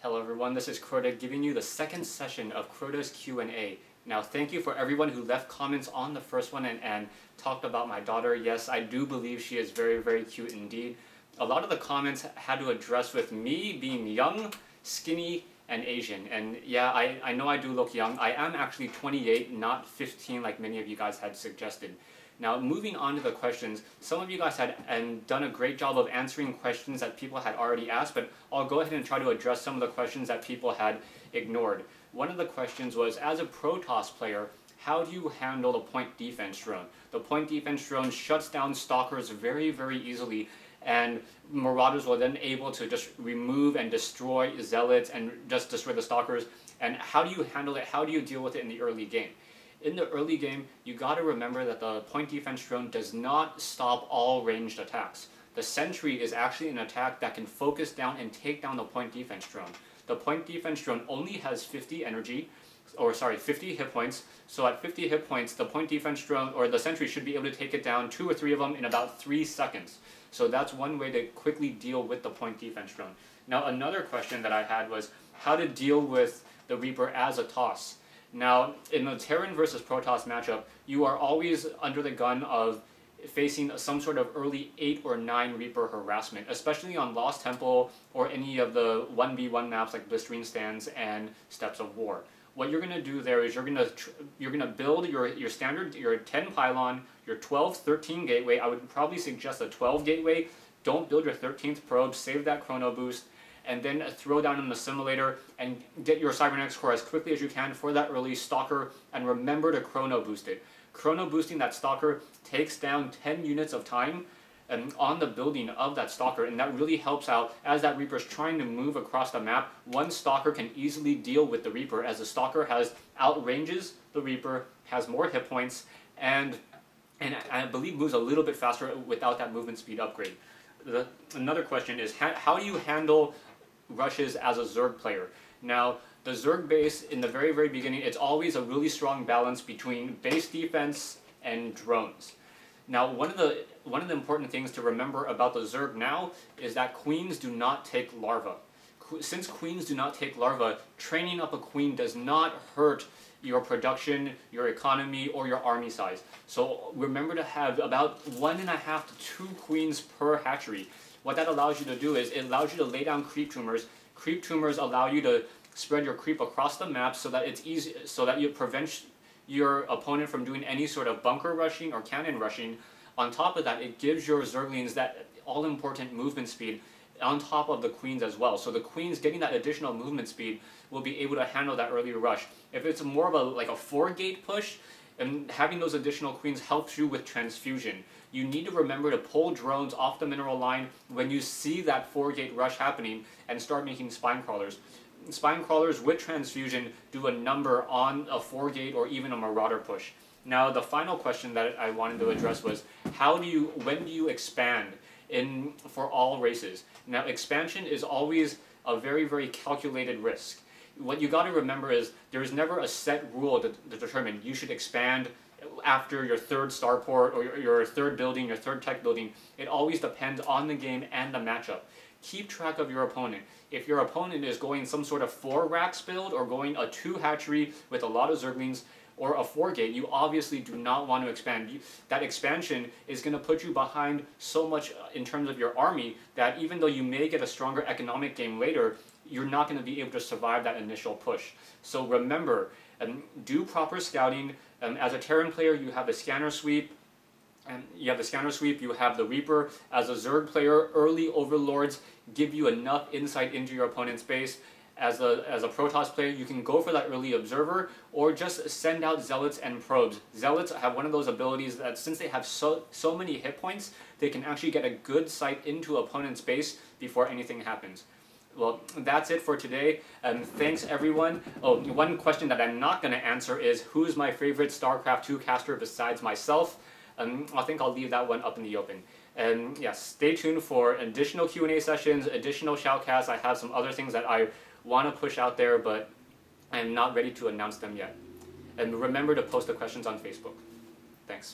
Hello everyone, this is Crota giving you the second session of Crota's Q&A. Now thank you for everyone who left comments on the first one and talked about my daughter. Yes, I do believe she is very, very cute indeed. A lot of the comments had to address with me being young, skinny, and Asian. And yeah, I know I do look young. I am actually 28, not 15 like many of you guys had suggested. Now, moving on to the questions, some of you guys had done a great job of answering questions that people had already asked, but I'll go ahead and try to address some of the questions that people had ignored. One of the questions was, as a Protoss player, how do you handle the point defense drone? The point defense drone shuts down stalkers very, very easily, and Marauders were then able to just remove and destroy zealots and just destroy the stalkers. And how do you handle it? How do you deal with it in the early game? In the early game, you got to remember that the point defense drone does not stop all ranged attacks. The sentry is actually an attack that can focus down and take down the point defense drone. The point defense drone only has 50 hit points. So at 50 hit points, the point defense drone or the sentry should be able to take it down, 2 or 3 of them in about 3 seconds. So that's one way to quickly deal with the point defense drone. Now another question that I had was how to deal with the Reaper as a toss. Now, in the Terran versus Protoss matchup, you are always under the gun of facing some sort of early 8 or 9 Reaper harassment, especially on Lost Temple or any of the 1v1 maps like Blistering Stands and Steps of War. What you're going to do there is you're going to build your standard, your 10 pylon, your 12, 13 gateway. I would probably suggest a 12 gateway. Don't build your 13th probe, save that chrono boost, and then throw down in the simulator and get your Cybernetics core as quickly as you can for that early stalker, and remember to chrono boost it. Chrono boosting that stalker takes down 10 units of time on the building of that stalker, and that really helps out as that Reaper is trying to move across the map. One stalker can easily deal with the Reaper as the stalker outranges the Reaper, has more hit points, and I believe moves a little bit faster without that movement speed upgrade. Another question is, how do you handle rushes as a Zerg player? Now, the Zerg base in the very, very beginning, it's always a really strong balance between base defense and drones. Now, one of the important things to remember about the Zerg now is that queens do not take larvae. Since queens do not take larvae, training up a queen does not hurt your production, your economy, or your army size. So remember to have about 1.5 to 2 queens per hatchery. What that allows you to do is it allows you to lay down creep tumors. Creep tumors allow you to spread your creep across the map so that it's easy, so that you prevent your opponent from doing any sort of bunker rushing or cannon rushing. On top of that, it gives your Zerglings that all-important movement speed on top of the queens as well. So the queens getting that additional movement speed will be able to handle that early rush. If it's more of a 4-gate push, and having those additional queens helps you with transfusion. You need to remember to pull drones off the mineral line when you see that 4-gate rush happening and start making spine crawlers. Spine crawlers with transfusion do a number on a 4-gate or even a marauder push. Now the final question that I wanted to address was, when do you expand for all races? Now expansion is always a very, very calculated risk. What you got to remember is there's never a set rule to determine you should expand after your 3rd starport or your 3rd building, your 3rd tech building. It always depends on the game and the matchup. Keep track of your opponent. If your opponent is going some sort of 4 racks build or going a 2 hatchery with a lot of Zerglings or a 4-gate, you obviously do not want to expand. That expansion is going to put you behind so much in terms of your army that even though you may get a stronger economic game later, you're not going to be able to survive that initial push. So remember, do proper scouting. As a Terran player, you have the scanner sweep. You have the Reaper. As a Zerg player, early overlords give you enough insight into your opponent's base. As a Protoss player, you can go for that early observer or just send out zealots and probes. Zealots have one of those abilities that since they have so many hit points, they can actually get a good sight into opponent's base before anything happens. Well, that's it for today. Thanks everyone. Oh, one question that I'm not going to answer is who's my favorite StarCraft 2 caster besides myself? I think I'll leave that one up in the open. And yes, stay tuned for additional Q&A sessions, additional shoutcasts. I have some other things that I want to push out there, but I'm not ready to announce them yet. And remember to post the questions on Facebook. Thanks.